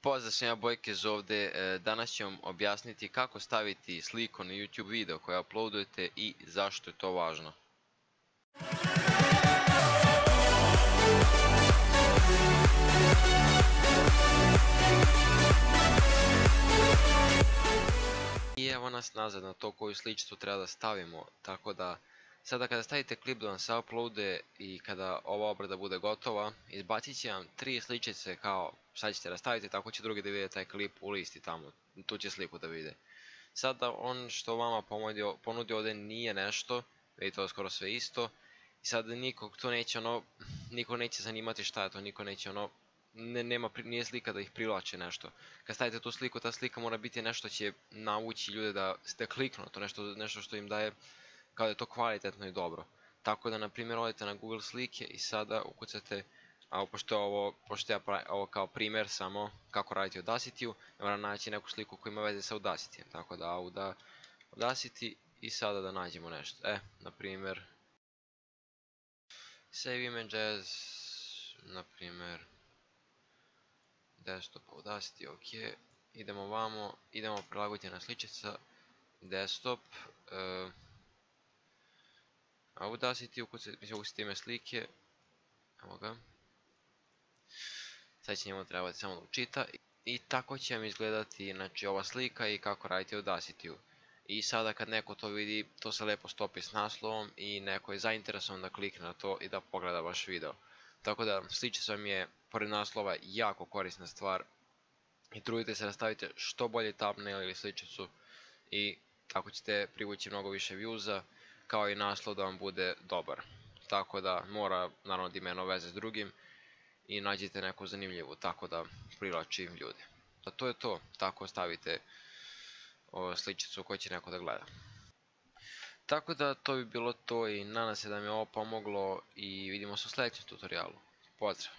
Pozdrav svima, Bojkez ovdje. Danas ću vam objasniti kako staviti sliku na YouTube video koje uploadujete i zašto je to važno. I evo nas nazad na to koju sličicu treba da stavimo, tako da sada kada stavite klip da vam se uploade i kada ova obrada bude gotova, izbacit će vam 3 sličice kao sad ćete da stavite, tako će drugi da vide taj klip u listi tamo, tu će sliku da vide. Sada on što vama ponudio ovdje nije nešto, vidite to skoro sve isto, i sada nikog to neće niko neće zanimati šta je to, niko neće nije slika da ih privlače nešto. Kad stavite tu sliku, ta slika mora biti nešto će navući ljude da kliknu na to, nešto što im daje kao da je to kvalitetno i dobro. Tako da na primjer odete na Google slike i sada ukucate, a pošto ja pravim ovo kao primjer samo kako raditi Audacity-u, ja moram naći neku sliku koja ima veze sa Audacity-em, tako da Audacity i sada da nađemo nešto. Na primjer Save Images, na primjer Desktop Audacity, ok, idemo vamo, idemo prilagoditi na sličica, Desktop, Audacity, ukucati ime slike, evo ga. Sad će njemu trebati samo da učita i tako će vam izgledati ova slika i kako raditi Audacity-u. I sada kad neko to vidi, to se lepo stopi s naslovom i neko je zainteresovan da klikne na to i da pogleda vaš video. Tako da sličica vam je, pored naslova, jako korisna stvar i trudite se da stavite što bolje thumbnail ili sličicu i tako ćete privući mnogo više viewsa, kao i naslov da vam bude dobar. Tako da mora naravno da ima jedno veze s drugim i nađite neku zanimljivu, tako da privlači ljude. To je to, tako stavite sličicu koju će neko da gleda. Tako da to bi bilo to i nadam se da mi je ovo pomoglo i vidimo se u sljedećem tutorialu. Pozdrav!